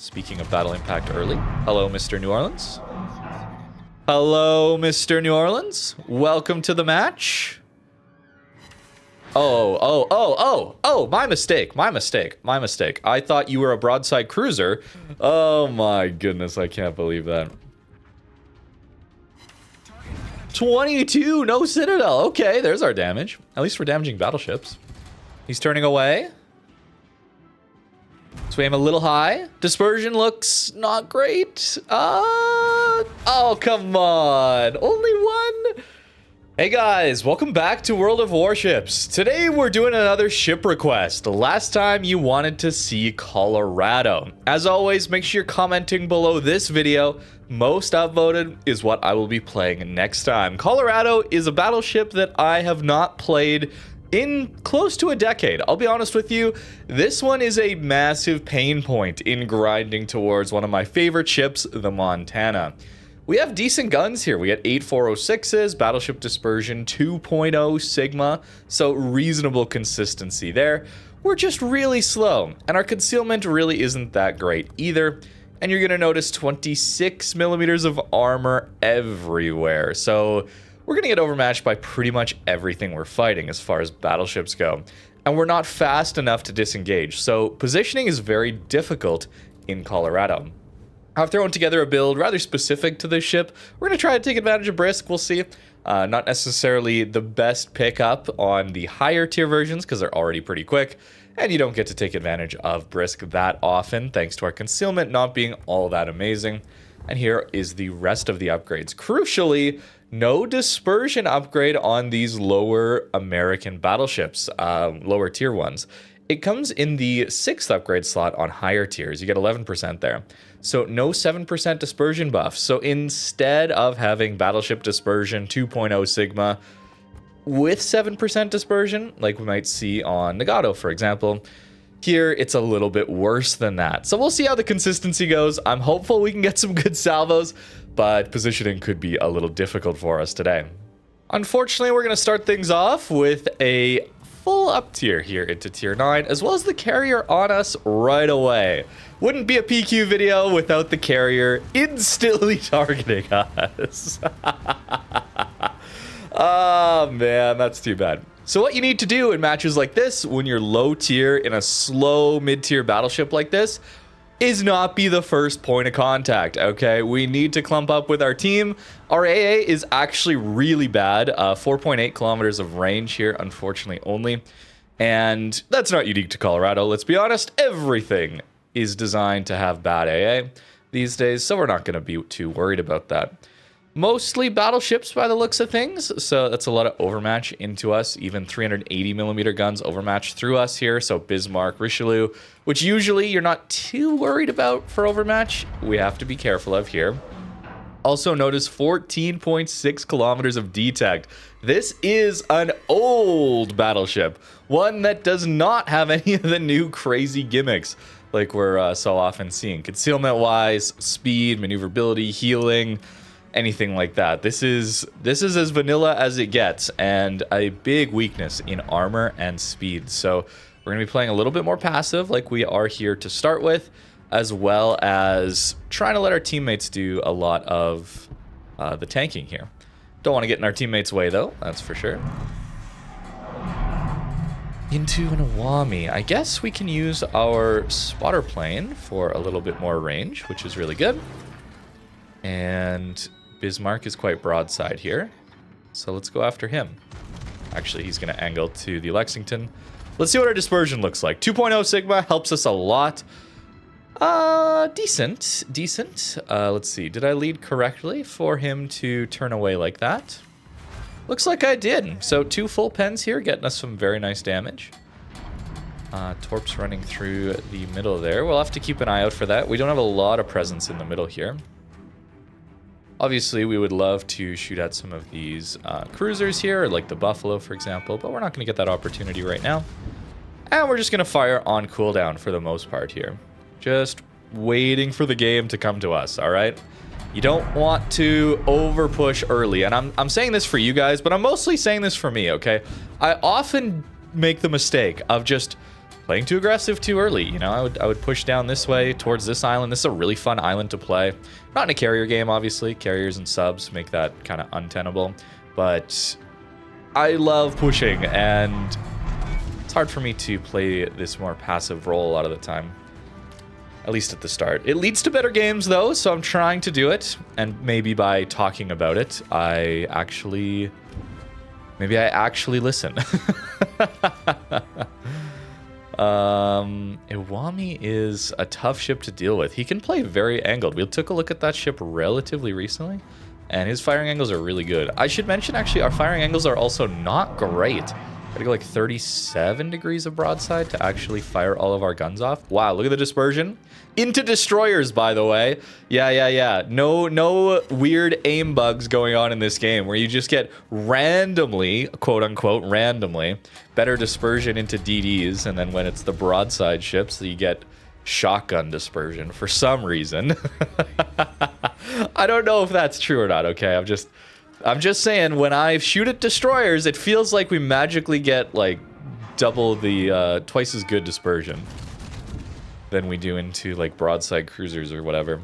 Speaking of battle impact early. Hello, Mr. New Orleans. Hello, Mr. New Orleans. Welcome to the match. Oh, my mistake. I thought you were a broadside cruiser. Oh my goodness, I can't believe that. 22, no Citadel. Okay, there's our damage. At least we're damaging battleships. He's turning away. So we aim a little high. Dispersion looks not great. Oh, come on. Only one. Hey guys, welcome back to World of Warships. Today we're doing another ship request. Last time you wanted to see Colorado. As always, make sure you're commenting below this video. Most upvoted is what I will be playing next time. Colorado is a battleship that I have not played in close to a decade. I'll be honest with you, this one is a massive pain point in grinding towards one of my favorite ships, the Montana. We have decent guns here. We got 8406s, Battleship Dispersion 2.0 Sigma, so reasonable consistency there. We're just really slow, and our concealment really isn't that great either. And you're gonna notice 26 millimeters of armor everywhere. So we're gonna get overmatched by pretty much everything we're fighting as far as battleships go. And we're not fast enough to disengage, so positioning is very difficult in Colorado. I've thrown together a build rather specific to this ship. We're going to try to take advantage of Brisk, we'll see. Not necessarily the best pickup on the higher tier versions because they're already pretty quick. And you don't get to take advantage of Brisk that often thanks to our concealment not being all that amazing. And here is the rest of the upgrades. Crucially, no dispersion upgrade on these lower American battleships, lower tier ones. It comes in the 6th upgrade slot on higher tiers. You get 11% there. So no 7% dispersion buff. So instead of having Battleship Dispersion 2.0 Sigma with 7% dispersion, like we might see on Nagato, for example, here it's a little bit worse than that. So we'll see how the consistency goes. I'm hopeful we can get some good salvos, but positioning could be a little difficult for us today. Unfortunately, we're going to start things off with a full up tier here into tier 9, as well as the carrier on us right away. Wouldn't be a PQ video without the carrier instantly targeting us. Oh man, that's too bad. So what you need to do in matches like this, when you're low tier in a slow mid-tier battleship like this, is not be the first point of contact, okay? We need to clump up with our team. Our AA is actually really bad. 4.8 kilometers of range here, unfortunately only. And that's not unique to Colorado, let's be honest. Everything is designed to have bad AA these days, so we're not going to be too worried about that. Mostly battleships by the looks of things, so that's a lot of overmatch into us. Even 380 millimeter guns overmatched through us here, so Bismarck, Richelieu, which usually you're not too worried about for overmatch, we have to be careful of here. Also notice 14.6 kilometers of detect. This is an old battleship, one that does not have any of the new crazy gimmicks like we're so often seeing. Concealment wise, speed, maneuverability, healing, anything like that. This is as vanilla as it gets, and a big weakness in armor and speed. So we're gonna be playing a little bit more passive like we are here to start with, as well as trying to let our teammates do a lot of the tanking here. Don't want to get in our teammates' way though, that's for sure. Into an Awami. I guess we can use our spotter plane for a little bit more range, which is really good. And Bismarck is quite broadside here, so let's go after him. Actually, he's going to angle to the Lexington. Let's see what our dispersion looks like. 2.0 Sigma helps us a lot. Decent. Let's see. Did I lead correctly for him to turn away like that? Looks like I did. So 2 full pens here, getting us some very nice damage. Torps running through the middle there. We'll have to keep an eye out for that. We don't have a lot of presence in the middle here. Obviously, we would love to shoot at some of these cruisers here, like the Buffalo, for example, but we're not going to get that opportunity right now. And we're just going to fire on cooldown for the most part here. Just waiting for the game to come to us, all right? You don't want to over push early, and I'm saying this for you guys, but I'm mostly saying this for me, okay? I often make the mistake of just playing too aggressive too early. You know, I would push down this way towards this island. This is a really fun island to play. Not in a carrier game, obviously. Carriers and subs make that kind of untenable. But I love pushing, and it's hard for me to play this more passive role a lot of the time. At least at the start. It leads to better games, though, so I'm trying to do it. And maybe by talking about it, maybe I actually listen. Iwami is a tough ship to deal with. He can play very angled. We took a look at that ship relatively recently, and his firing angles are really good. I should mention, actually, our firing angles are also not great. Gotta go like 37 degrees of broadside to actually fire all of our guns off. Wow, look at the dispersion. Into destroyers, by the way. Yeah. No weird aim bugs going on in this game where you just get randomly, quote unquote, randomly, better dispersion into DDs, and then when it's the broadside ships, you get shotgun dispersion for some reason. I don't know if that's true or not, okay? I'm just saying, when I shoot at destroyers, it feels like we magically get like double the twice as good dispersion than we do into like broadside cruisers or whatever.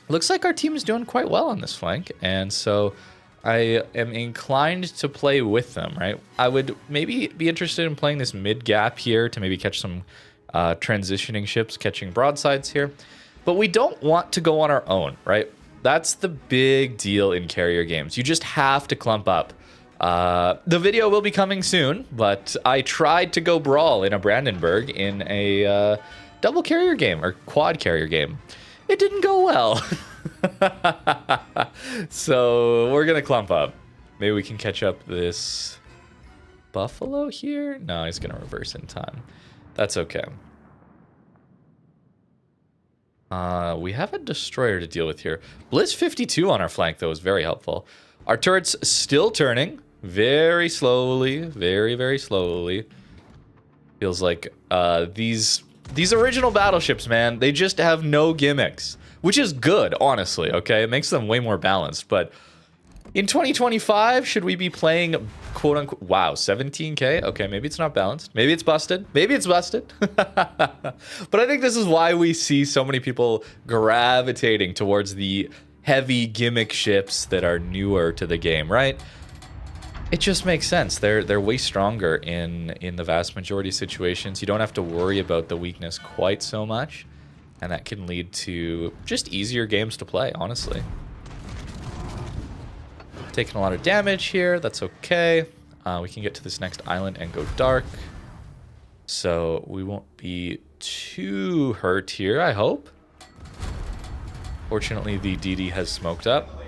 Looks like our team is doing quite well on this flank, and so I am inclined to play with them, right? I would maybe be interested in playing this mid gap here to maybe catch some transitioning ships, catching broadsides here. But we don't want to go on our own, right? That's the big deal in carrier games. You just have to clump up. The video will be coming soon, but I tried to go brawl in a Brandenburg in a double carrier game or quad carrier game. It didn't go well. So we're going to clump up. Maybe we can catch up this Buffalo here. No, he's going to reverse in time. That's okay. We have a destroyer to deal with here. Blitz 52 on our flank, though, is very helpful. Our turret's still turning very slowly, very slowly. Feels like these original battleships, man, they just have no gimmicks, which is good, honestly, okay? It makes them way more balanced, but in 2025, should we be playing, quote-unquote, wow, 17K? Okay, maybe it's not balanced. Maybe it's busted. Maybe it's busted. But I think this is why we see so many people gravitating towards the heavy gimmick ships that are newer to the game, right? It just makes sense. They're way stronger in the vast majority of situations. You don't have to worry about the weakness quite so much, and that can lead to just easier games to play, honestly. Taking a lot of damage here. That's okay. We can get to this next island and go dark, so we won't be too hurt here, I hope. Fortunately, the DD has smoked up.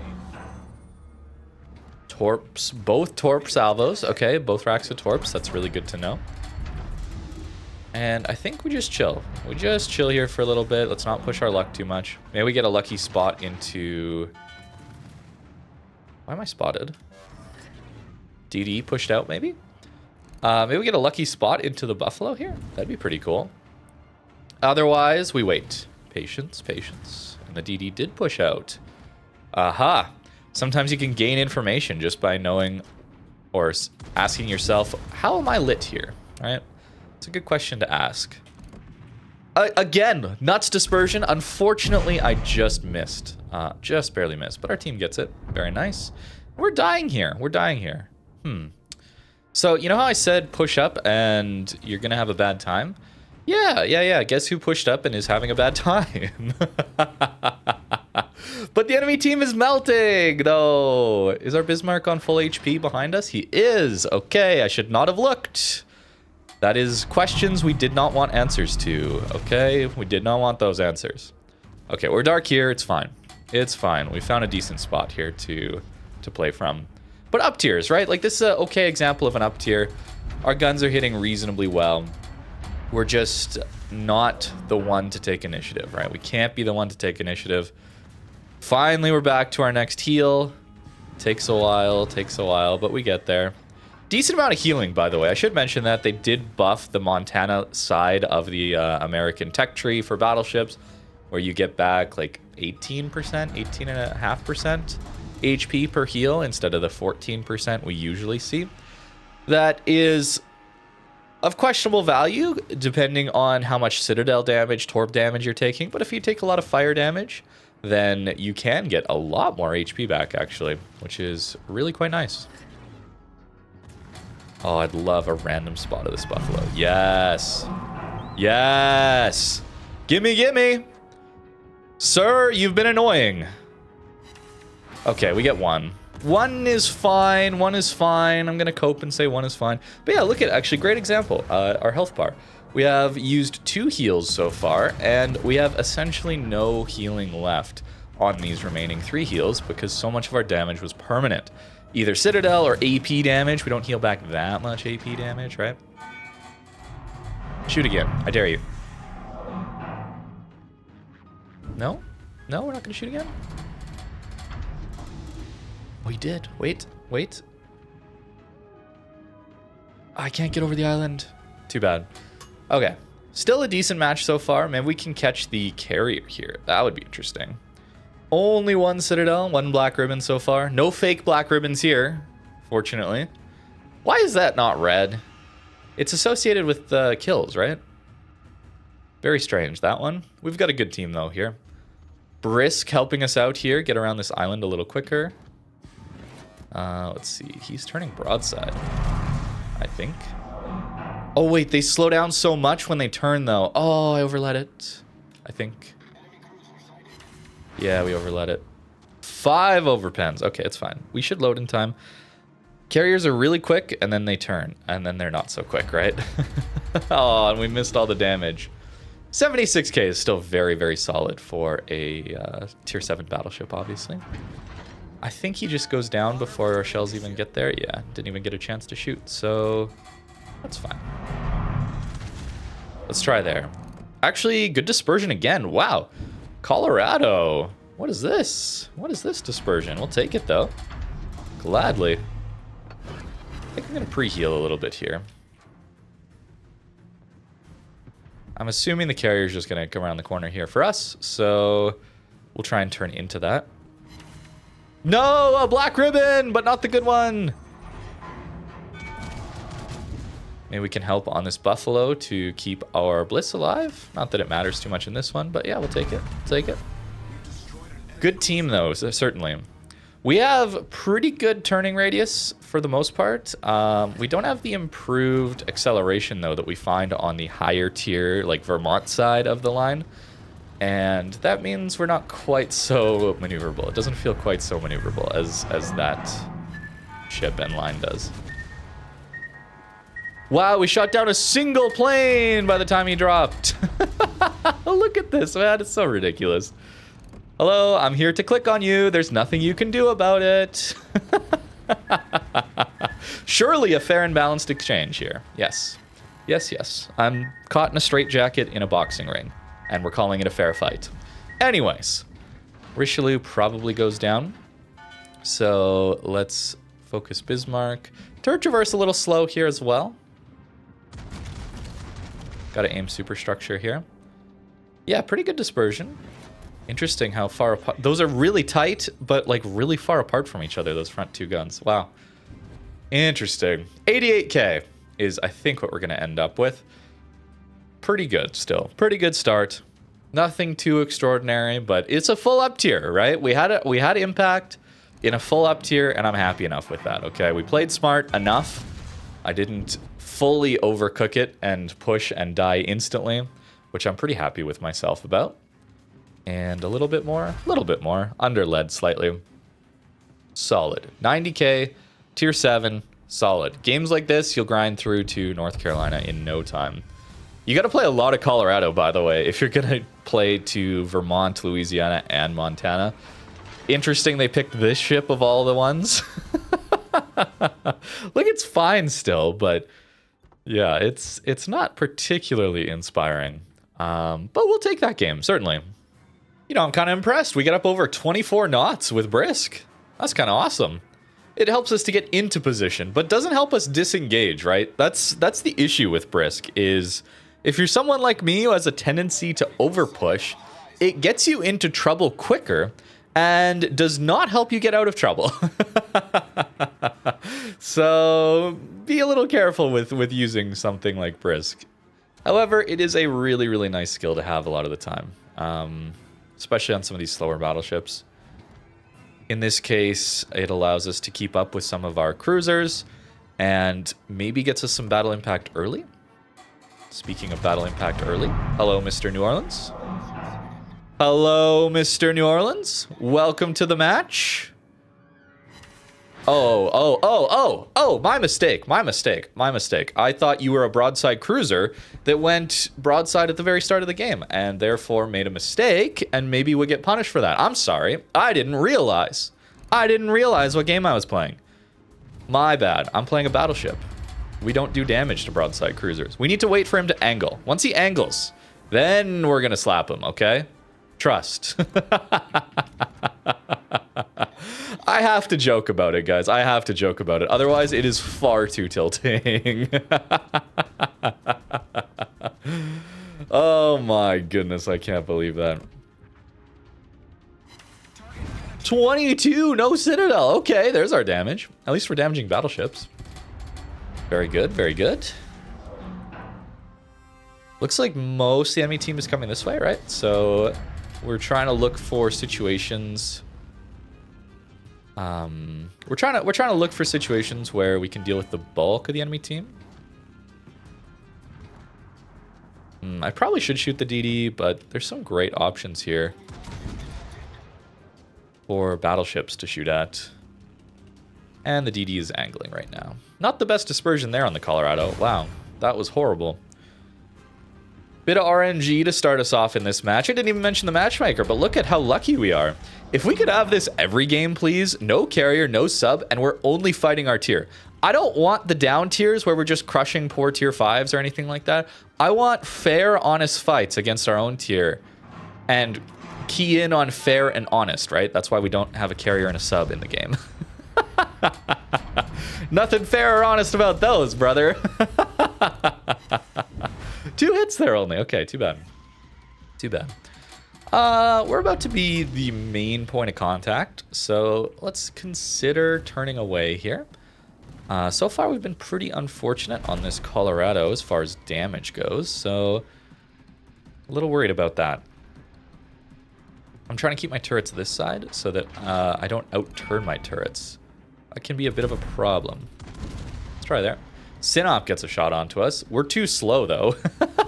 Torps, both torp salvos. Okay, both racks of torps. That's really good to know. And I think we just chill. We just chill here for a little bit. Let's not push our luck too much. Maybe we get a lucky spot into... Why am I spotted? DD pushed out, maybe? Maybe we get a lucky spot into the Buffalo here. That'd be pretty cool. Otherwise, we wait. Patience. And the DD did push out. Aha. Sometimes you can gain information just by knowing or asking yourself, how am I lit here? Right? It's a good question to ask. Again, nuts dispersion. Unfortunately, I just missed. Just barely missed, but our team gets it. Very nice. We're dying here. So, you know how I said push up and you're going to have a bad time? Yeah. Guess who pushed up and is having a bad time? But the enemy team is melting, though. Is our Bismarck on full HP behind us? He is. Okay, I should not have looked. That is questions we did not want answers to. Okay, we did not want those answers. Okay, we're dark here. It's fine. It's fine. We found a decent spot here to play from. But up tiers, right? Like, this is an okay example of an up tier. Our guns are hitting reasonably well. We're just not the one to take initiative, right? We can't be the one to take initiative. Finally, we're back to our next heal. Takes a while, but we get there. Decent amount of healing, by the way. I should mention that they did buff the Montana side of the American tech tree for battleships, where you get back like 18%, 18.5% HP per heal instead of the 14% we usually see. That is of questionable value, depending on how much Citadel damage, Torp damage you're taking. But if you take a lot of fire damage, then you can get a lot more HP back, actually, which is really quite nice. Oh, I'd love a random spot of this buffalo. Yes. Yes. Gimme, gimme. Sir, you've been annoying. Okay, we get one. One is fine. One is fine. I'm going to cope and say one is fine. But yeah, look at actually great example. Our health bar. We have used 2 heals so far, and we have essentially no healing left on these remaining 3 heals because so much of our damage was permanent. Either Citadel or AP damage. We don't heal back that much AP damage, right? Shoot again. I dare you. No? No, we're not going to shoot again? Oh, he did. Wait, wait. I can't get over the island. Too bad. Okay. Still a decent match so far. Maybe we can catch the carrier here. That would be interesting. Only 1 Citadel, 1 black ribbon so far. No fake black ribbons here, fortunately. Why is that not red? It's associated with the kills, right? Very strange, that one. We've got a good team, though, here. Brisk helping us out here, get around this island a little quicker. Let's see. He's turning broadside, I think. Oh, wait, they slow down so much when they turn, though. Oh, I overlet it, I think. Yeah, we overlet it. 5 overpens. Okay, it's fine. We should load in time. Carriers are really quick, and then they turn. And then they're not so quick, right? Oh, and we missed all the damage. 76k is still very, very solid for a tier 7 battleship, obviously. I think he just goes down before our shells even get there. Yeah, didn't even get a chance to shoot, so that's fine. Let's try there. Actually, good dispersion again. Wow. Colorado. What is this? What is this dispersion? We'll take it, though. Gladly. I think I'm going to pre-heal a little bit here. I'm assuming the carrier's just going to come around the corner here for us, so we'll try and turn into that. No, a black ribbon, but not the good one. Maybe we can help on this buffalo to keep our bliss alive. Not that it matters too much in this one, but yeah, we'll take it. Take it. Good team, though, certainly. We have pretty good turning radius for the most part. We don't have the improved acceleration, though, that we find on the higher tier, like Vermont side of the line. And that means we're not quite so maneuverable. It doesn't feel quite so maneuverable as that ship and line does. Wow, we shot down a single plane by the time he dropped. Look at this, man. It's so ridiculous. Hello, I'm here to click on you. There's nothing you can do about it. Surely a fair and balanced exchange here. Yes. Yes, yes. I'm caught in a straitjacket in a boxing ring, and we're calling it a fair fight. Anyways, Richelieu probably goes down. So let's focus Bismarck. Turret traverse a little slow here as well. Got to aim superstructure here. Yeah, pretty good dispersion. Interesting how far apart. Those are really tight, but like really far apart from each other, those front 2 guns. Wow. Interesting. 88k is, I think, what we're going to end up with. Pretty good still. Pretty good start. Nothing too extraordinary, but it's a full up tier, right? We had impact in a full up tier, and I'm happy enough with that, okay? We played smart enough. I didn't fully overcook it and push and die instantly, which I'm pretty happy with myself about. And a little bit more, under-led slightly. Solid. 90k, tier 7, solid. Games like this, you'll grind through to North Carolina in no time. You got to play a lot of Colorado, by the way, if you're going to play to Vermont, Louisiana, and Montana. Interesting they picked this ship of all the ones. Look, it's fine still, but yeah, it's not particularly inspiring. But we'll take that game, certainly. You know, I'm kind of impressed. We got up over 24 knots with Brisk. That's kind of awesome. It helps us to get into position, but doesn't help us disengage, right? That's the issue with Brisk, is if you're someone like me who has a tendency to overpush, it gets you into trouble quicker and does not help you get out of trouble. So be a little careful with using something like Brisk. However, it is a really, really nice skill to have a lot of the time, especially on some of these slower battleships. In this case, it allows us to keep up with some of our cruisers and maybe gets us some battle impact early. Speaking of battle impact early, hello, Mr. New Orleans. Hello, Mr. New Orleans. Welcome to the match. Oh, my mistake. I thought you were a broadside cruiser that went broadside at the very start of the game and therefore made a mistake and maybe would get punished for that. I'm sorry. I didn't realize what game I was playing. My bad. I'm playing a battleship. We don't do damage to broadside cruisers. We need to wait for him to angle. Once he angles, then we're going to slap him, okay? Trust. I have to joke about it, guys. I have to joke about it. Otherwise, it is far too tilting. Oh my goodness, I can't believe that. 22, no Citadel. Okay, there's our damage. At least we're damaging battleships. Very good, very good. Looks like most of the enemy team is coming this way, right? So we're trying to look for situations. We're trying to look for situations where we can deal with the bulk of the enemy team. I probably should shoot the DD, but there's some great options here for battleships to shoot at. And the DD is angling right now. Not the best dispersion there on the Colorado. Wow, that was horrible. Bit of RNG to start us off in this match. I didn't even mention the matchmaker, but look at how lucky we are. If we could have this every game, please. No carrier, no sub, and we're only fighting our tier. I don't want the down tiers where we're just crushing poor tier 5s or anything like that. I want fair, honest fights against our own tier. And key in on fair and honest, right? That's why we don't have a carrier and a sub in the game. Nothing fair or honest about those, brother. 2 hits there only. Okay, too bad. Too bad. We're about to be the main point of contact, so let's consider turning away here. So far, we've been pretty unfortunate on this Colorado as far as damage goes, so a little worried about that. I'm trying to keep my turrets this side so that I don't out-turn my turrets. That can be a bit of a problem. Let's try there. Synop gets a shot onto us. We're too slow, though.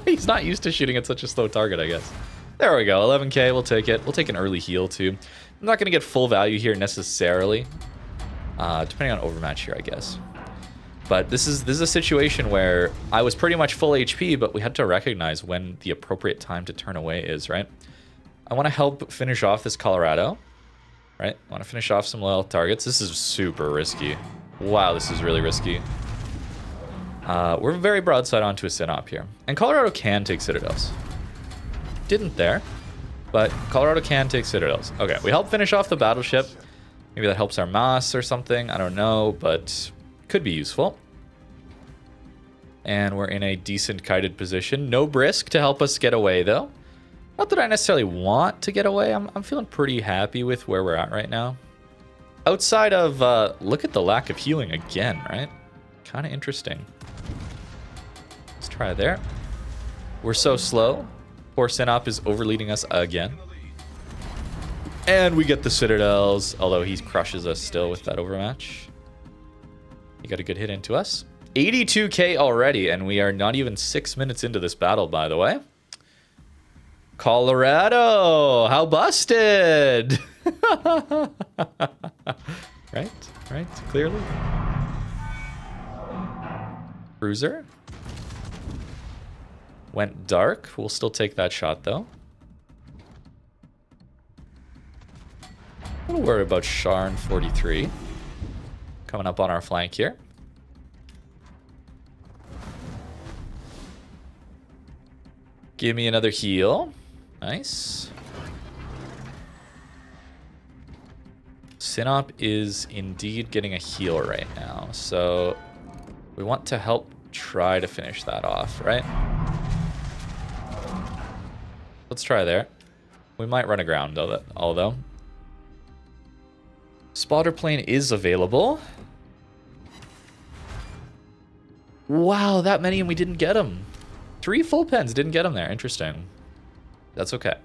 He's not used to shooting at such a slow target, I guess. There we go. 11k. We'll take it. We'll take an early heal, too. I'm not going to get full value here necessarily. Depending on overmatch here, I guess. But this is a situation where I was pretty much full HP, but we had to recognize when the appropriate time to turn away is, right? I want to help finish off this Colorado. Right? I want to finish off some loyal targets. This is super risky. Wow, this is really risky. We're very broadside onto a Synop here. And Colorado can take Citadels. Didn't there, but Colorado can take Citadels. Okay, we help finish off the battleship. Maybe that helps our mass or something. I don't know, but could be useful. And we're in a decent kited position. No Brisk to help us get away, though. Not that I necessarily want to get away. I'm feeling pretty happy with where we're at right now. Outside of, look at the lack of healing again, right? Kind of interesting. Let's try there. We're so slow. Poor Synop is overleading us again. And we get the Citadels, although he crushes us still with that overmatch. He got a good hit into us. 82k already, and we are not even 6 minutes into this battle, by the way. Colorado, how busted! Right, clearly. Cruiser. Went dark. We'll still take that shot, though. A little worried about Sharn 43. Coming up on our flank here. Give me another heal. Nice. Synop is indeed getting a heal right now, so we want to help try to finish that off, right? Let's try there. We might run aground, although. Spotter plane is available. Wow, that many and we didn't get them. 3 full pens, didn't get them there. Interesting. That's okay.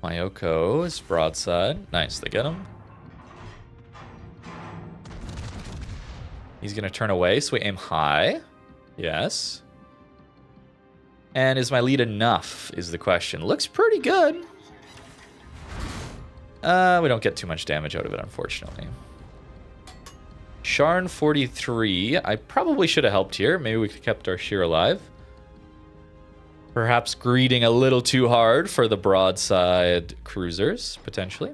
Mayoko's broadside. Nice, they get him. He's going to turn away, so we aim high. Yes. And is my lead enough, is the question. Looks pretty good. We don't get too much damage out of it, unfortunately. Sharn 43. I probably should have helped here. Maybe we could have kept our shear alive. Perhaps greeting a little too hard for the broadside cruisers, potentially.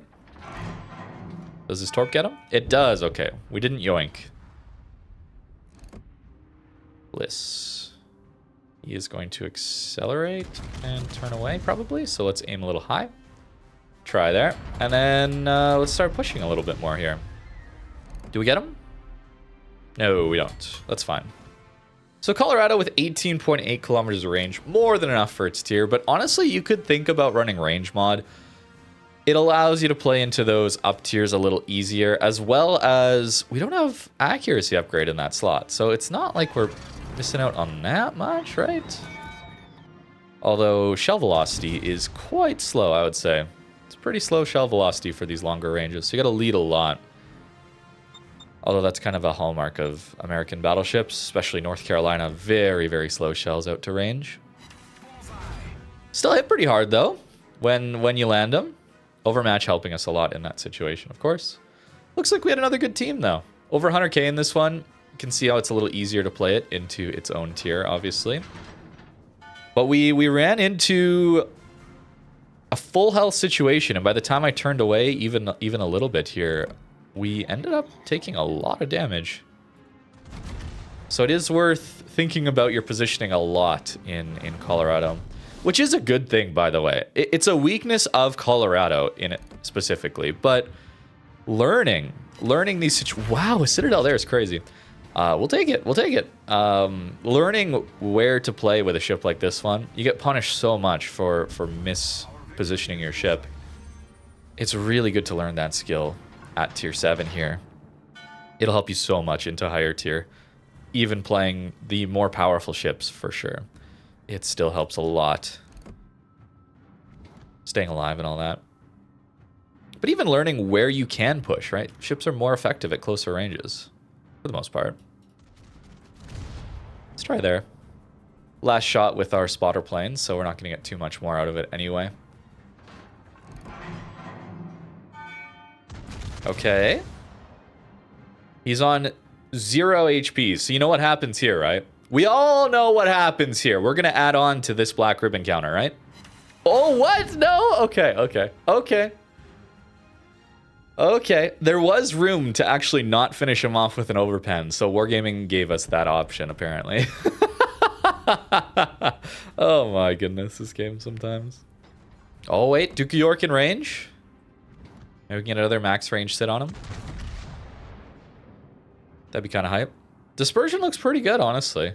Does this torp get him? It does, okay. We didn't yoink. Bliss. He is going to accelerate and turn away, probably. So let's aim a little high. Try there. And then let's start pushing a little bit more here. Do we get him? No, we don't. That's fine. So Colorado with 18.8 kilometers of range, more than enough for its tier. But honestly, you could think about running range mod. It allows you to play into those up tiers a little easier, as well as we don't have accuracy upgrade in that slot. So it's not like we're missing out on that much, right? Although shell velocity is quite slow, I would say. It's pretty slow shell velocity for these longer ranges, so you gotta lead a lot. Although that's kind of a hallmark of American battleships, especially North Carolina, very, very slow shells out to range. Still hit pretty hard though, when you land them. Overmatch helping us a lot in that situation, of course. Looks like we had another good team though. Over 100k in this one. You can see how it's a little easier to play it into its own tier, obviously. But we ran into a full health situation, and by the time I turned away even a little bit here, we ended up taking a lot of damage. So it is worth thinking about your positioning a lot in Colorado, which is a good thing, by the way. It's a weakness of Colorado in it specifically, but learning these situations. Wow, a Citadel there is crazy. We'll take it. We'll take it. Learning where to play with a ship like this one, you get punished so much for mispositioning your ship. It's really good to learn that skill at tier 7 here. It'll help you so much into higher tier. Even playing the more powerful ships, for sure. It still helps a lot. Staying alive and all that. But even learning where you can push, right? Ships are more effective at closer ranges, for the most part. Let's try there. Last shot with our spotter plane, so we're not going to get too much more out of it anyway. Okay. He's on 0 HP, so you know what happens here, right? We all know what happens here. We're going to add on to this black ribbon counter, right? Oh, what? No? Okay, okay, okay. Okay, there was room to actually not finish him off with an overpen, so Wargaming gave us that option, apparently. Oh my goodness, this game sometimes. Oh wait, Duke of York in range? Maybe we can get another max range sit on him. That'd be kind of hype. Dispersion looks pretty good, honestly.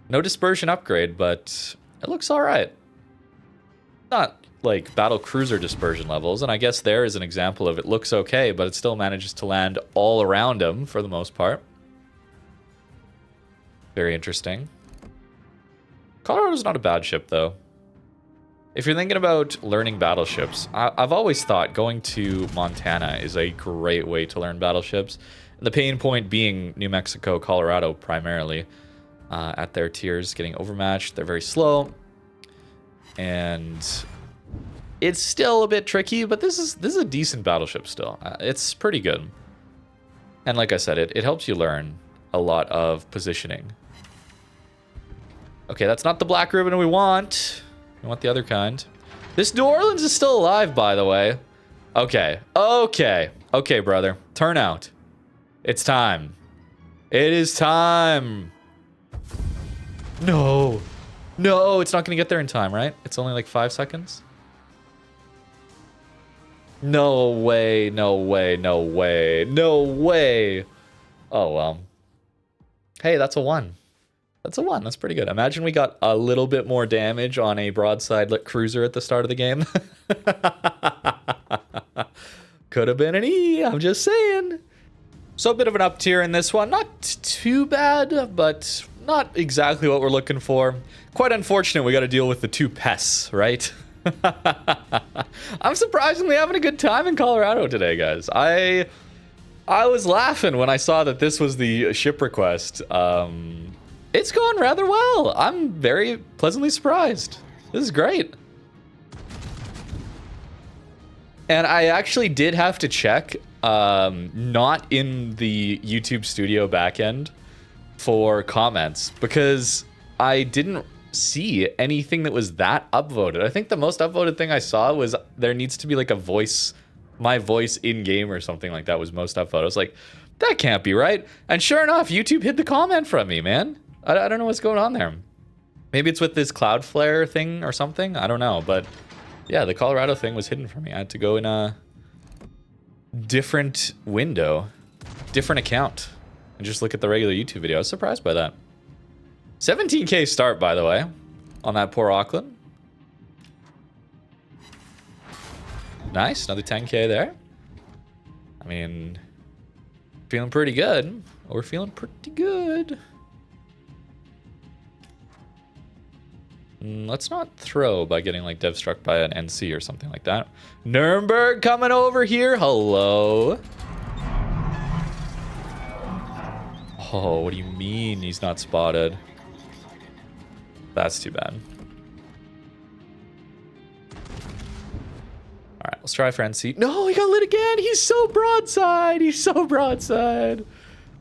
No dispersion upgrade, but it looks alright. Not like battle cruiser dispersion levels, and I guess there is an example of it looks okay, but it still manages to land all around him for the most part. Very interesting. Colorado's not a bad ship, though. If you're thinking about learning battleships, I've always thought going to Montana is a great way to learn battleships. The pain point being New Mexico, Colorado primarily, at their tiers, getting overmatched. They're very slow, and it's still a bit tricky. But this is a decent battleship still. It's pretty good, and like I said, it helps you learn a lot of positioning. Okay, that's not the black ribbon we want. We want the other kind. This New Orleans is still alive, by the way. Okay. Okay. Okay, brother. Turn out. It's time. It is time. No. No, it's not going to get there in time, right? It's only like 5 seconds. No way. No way. No way. No way. Oh, well. Hey, that's a 1. That's a 1. That's pretty good. Imagine we got a little bit more damage on a broadside cruiser at the start of the game. Could have been an E, I'm just saying. So a bit of an up tier in this one. Not too bad, but not exactly what we're looking for. Quite unfortunate we got to deal with the two pests, right? I'm surprisingly having a good time in Colorado today, guys. I was laughing when I saw that this was the ship request. It's going rather well. I'm very pleasantly surprised. This is great. And I actually did have to check, not in the YouTube Studio backend, for comments, because I didn't see anything that was that upvoted. I think the most upvoted thing I saw was there needs to be like a voice, my voice in game or something like that was most upvoted. I was like, that can't be right. And sure enough, YouTube hid the comment from me, man. I don't know what's going on there. Maybe it's with this Cloudflare thing or something. I don't know, but yeah, the Colorado thing was hidden from me. I had to go in a different window, different account, and just look at the regular YouTube video. I was surprised by that. 17K start, by the way, on that poor Auckland. Nice, another 10K there. I mean, feeling pretty good. We're feeling pretty good. Let's not throw by getting like dev struck by an NC or something like that. Nuremberg coming over here. Hello. Oh, what do you mean he's not spotted? That's too bad. All right, let's try for NC. No, he got lit again. He's so broadside. He's so broadside.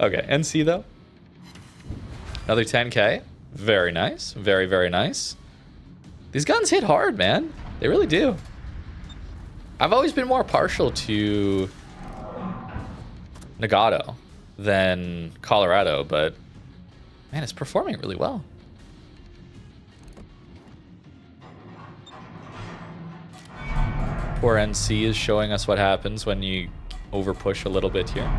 Okay, NC though. Another 10K. Very nice. Very, very nice. These guns hit hard, man. They really do. I've always been more partial to Nagato than Colorado, but man, it's performing really well. Poor NC is showing us what happens when you over push a little bit here.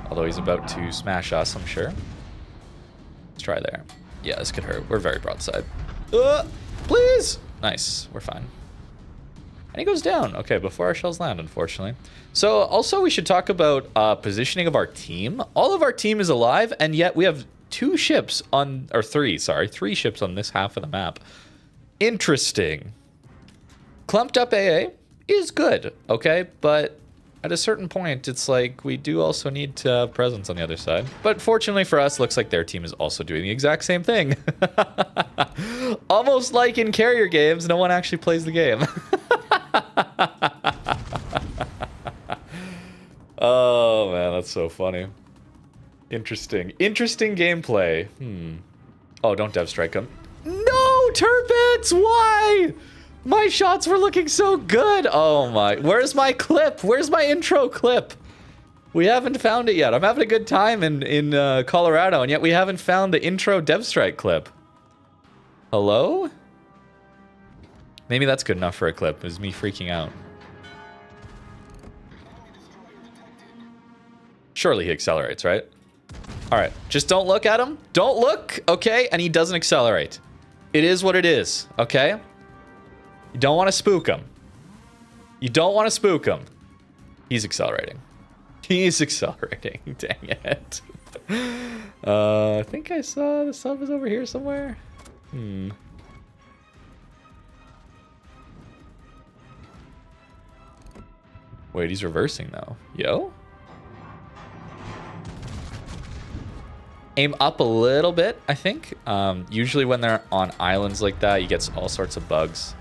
Although he's about to smash us, I'm sure. Let's try there. Yeah, this could hurt. We're very broadside. Please! Nice, we're fine. And he goes down. Okay, before our shells land, unfortunately. So also we should talk about positioning of our team. All of our team is alive, and yet we have three ships on this half of the map. Interesting. Clumped up AA is good, okay? But at a certain point, it's like we do also need to have presence on the other side. But fortunately for us, looks like their team is also doing the exact same thing. Almost like in carrier games, no one actually plays the game. Oh man, that's so funny. Interesting. Interesting gameplay. Oh, don't dev strike him. No, Turpits! Why? My shots were looking so good. Oh my, where's my clip? Where's my intro clip? We haven't found it yet. I'm having a good time in Colorado, and yet we haven't found the intro dev strike clip. Hello? Maybe that's good enough for a clip. It was me freaking out. Surely he accelerates, right? All right, just don't look at him. Don't look, okay? And he doesn't accelerate. It is what it is, okay? You don't want to spook him. You don't want to spook him. He's accelerating. He's accelerating. Dang it. I think I saw the sub is over here somewhere. Wait, he's reversing though. Yo. Aim up a little bit, I think. Usually when they're on islands like that, you get all sorts of bugs.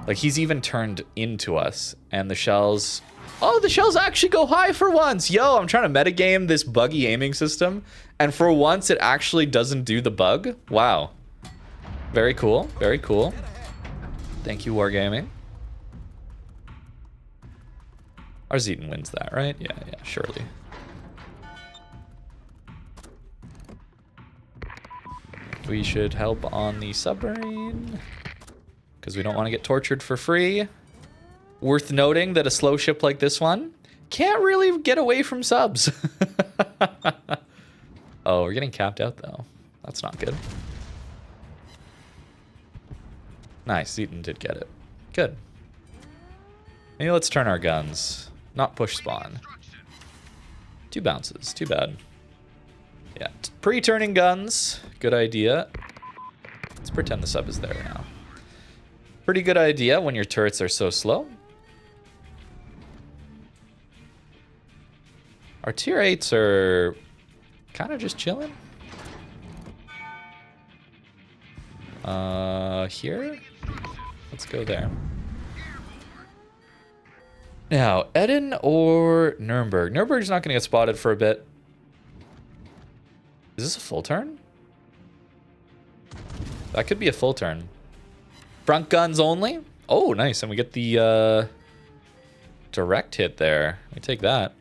Like, he's even turned into us, and the shells... Oh, the shells actually go high for once! Yo, I'm trying to metagame this buggy aiming system, and for once it actually doesn't do the bug. Wow. Very cool, very cool. Thank you, Wargaming. Our Zeton wins that, right? Yeah, surely. We should help on the submarine, because we don't want to get tortured for free. Worth noting that a slow ship like this one can't really get away from subs. Oh, we're getting capped out though. That's not good. Nice, Zeton did get it. Good. Maybe let's turn our guns. Not push spawn. 2 bounces. Too bad. Yeah. Pre-turning guns. Good idea. Let's pretend the sub is there now. Pretty good idea when your turrets are so slow. Our tier 8s are kind of just chilling. Here? Let's go there. Now, Eden or Nuremberg? Nuremberg's not going to get spotted for a bit. Is this a full turn? That could be a full turn. Front guns only? Oh, nice. And we get the direct hit there. We take that.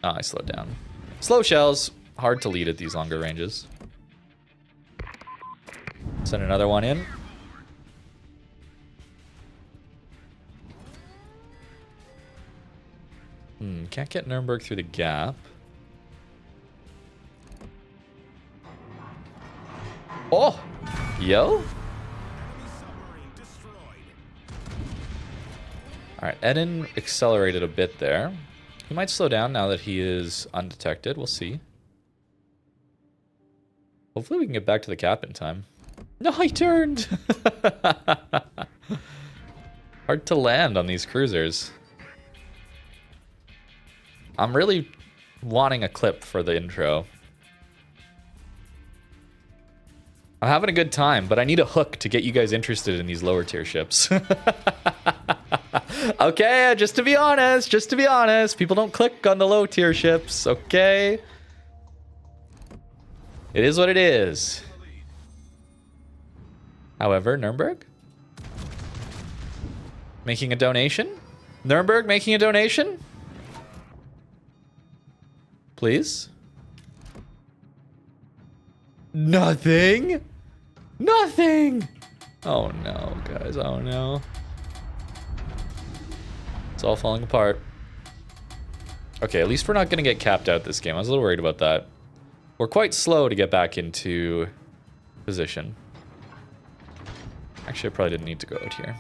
Oh, I slowed down. Slow shells. Hard to lead at these longer ranges. Send another one in. Can't get Nuremberg through the gap. Oh! Yo! Alright, Eden accelerated a bit there. He might slow down now that he is undetected. We'll see. Hopefully we can get back to the cap in time. No, he turned! Hard to land on these cruisers. I'm really wanting a clip for the intro. I'm having a good time, but I need a hook to get you guys interested in these lower tier ships. Okay, just to be honest, people don't click on the low tier ships, okay? It is what it is. However, Nuremberg? Making a donation? Nuremberg making a donation? Please? Nothing? Nothing! Oh no, guys, oh no. It's all falling apart. Okay, at least we're not going to get capped out this game. I was a little worried about that. We're quite slow to get back into position. Actually, I probably didn't need to go out here.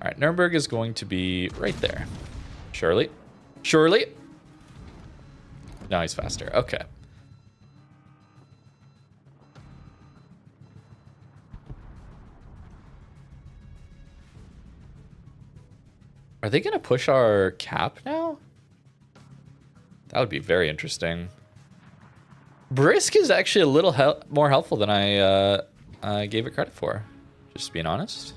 Alright, Nuremberg is going to be right there. Surely. Surely. No, he's faster. Okay. Are they going to push our cap now? That would be very interesting. Brisk is actually a little more helpful than I gave it credit for. Just being honest.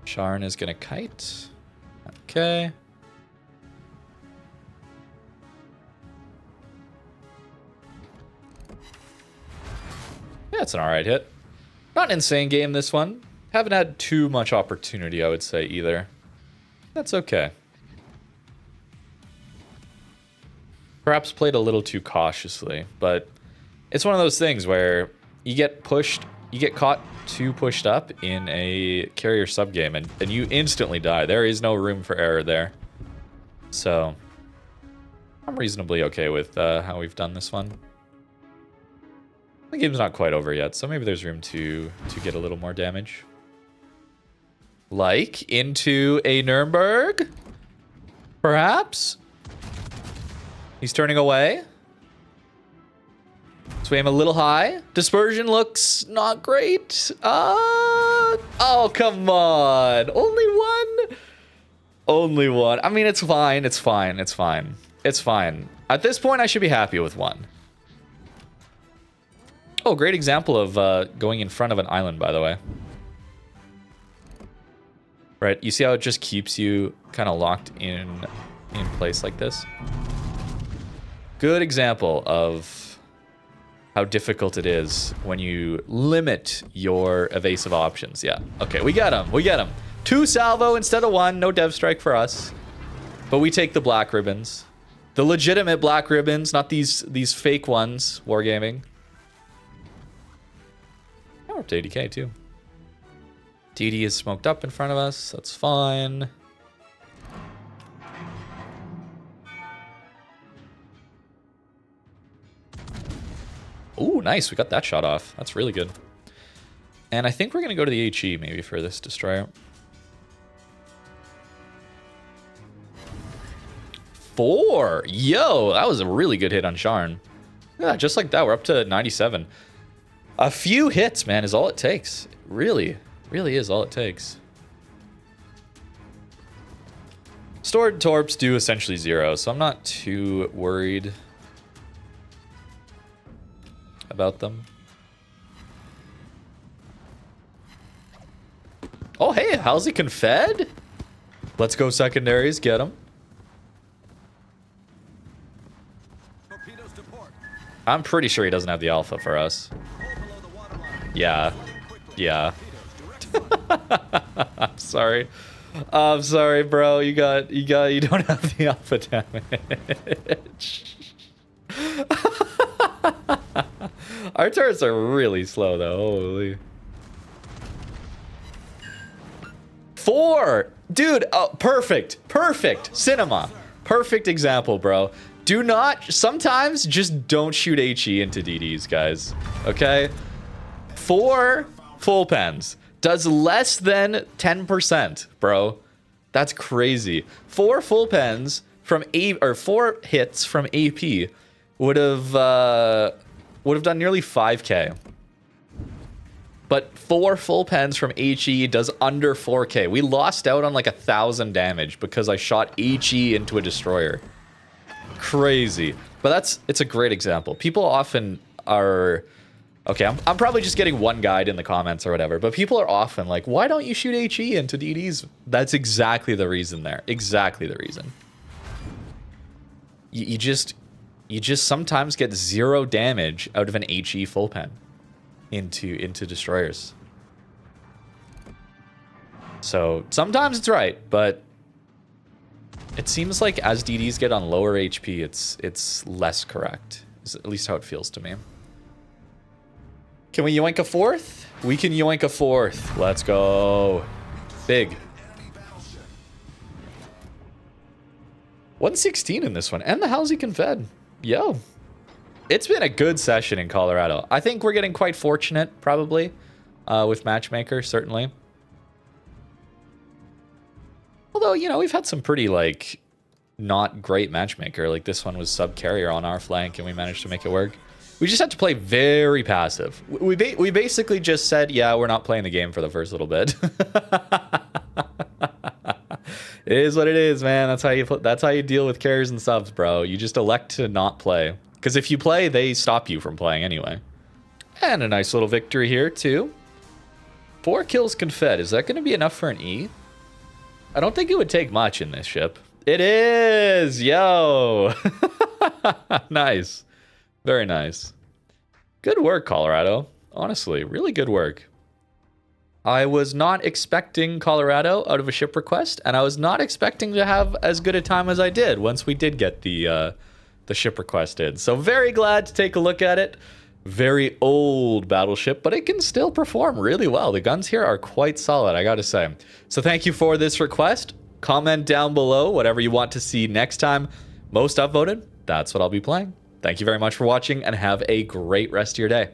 Sharn is going to kite. Okay. Yeah, it's an alright hit. Not an insane game, this one. Haven't had too much opportunity, I would say, either. That's okay. Perhaps played a little too cautiously, but it's one of those things where you get pushed, you get caught too pushed up in a carrier subgame, and you instantly die. There is no room for error there. So, I'm reasonably okay with how we've done this one. The game's not quite over yet, so maybe there's room to get a little more damage. Like into a Nuremberg? Perhaps? He's turning away. So we aim a little high. Dispersion looks not great. Oh, come on. Only one? Only one. I mean, it's fine. It's fine. It's fine. It's fine. At this point, I should be happy with one. Oh, great example of going in front of an island, by the way. Right, you see how it just keeps you kind of locked in place like this? Good example of how difficult it is when you limit your evasive options. Yeah, okay, we get him, we get him. 2 salvo instead of 1, no dev strike for us. But we take the black ribbons. The legitimate black ribbons, not these fake ones, wargaming. We're up to 80k too. DD is smoked up in front of us. That's fine. Ooh, nice. We got that shot off. That's really good. And I think we're going to go to the HE maybe for this destroyer. 4. Yo, that was a really good hit on Sharn. Yeah, just like that, we're up to 97. A few hits, man, is all it takes. It really is all it takes. Stored torps do essentially 0, so I'm not too worried about them. Oh, hey, how's he confed? Let's go secondaries, get him. I'm pretty sure he doesn't have the alpha for us. Yeah. I'm sorry. I'm sorry, bro. You don't have the alpha damage. Our turrets are really slow though. Holy. 4! Dude, perfect. Cinema. Perfect example, bro. Do not, sometimes just don't shoot HE into DDs, guys. Okay? 4 full pens does less than 10%, bro. That's crazy. 4 full pens from 4 hits from AP would have done nearly 5k. But 4 full pens from HE does under 4k. We lost out on like 1,000 damage because I shot HE into a destroyer. Crazy. But it's a great example. People often are... Okay, I'm probably just getting one guide in the comments or whatever, but people are often like, why don't you shoot HE into DDs? That's exactly the reason there. Exactly the reason. You just sometimes get 0 damage out of an HE full pen into destroyers. So sometimes it's right, but it seems like as DDs get on lower HP, it's less correct. Is at least how it feels to me. Can we yoink a 4th? We can yoink a 4th. Let's go. Big. 116 in this one. And the Halsey Confed. Yo. It's been a good session in Colorado. I think we're getting quite fortunate, probably, with Matchmaker, certainly. Although, you know, we've had some pretty, like, not great Matchmaker. Like, this one was sub-carrier on our flank, and we managed to make it work. We just had to play very passive. We basically just said, yeah, we're not playing the game for the first little bit. It is what it is, man. That's how you deal with carriers and subs, bro. You just elect to not play. Because if you play, they stop you from playing anyway. And a nice little victory here, too. 4 kills confed. Is that going to be enough for an E? I don't think it would take much in this ship. It is! Yo! Nice. Very nice. Good work, Colorado. Honestly, really good work. I was not expecting Colorado out of a ship request, and I was not expecting to have as good a time as I did once we did get the ship request in. So very glad to take a look at it. Very old battleship, but it can still perform really well. The guns here are quite solid, I gotta say. So thank you for this request. Comment down below whatever you want to see next time. Most upvoted, that's what I'll be playing. Thank you very much for watching, and have a great rest of your day.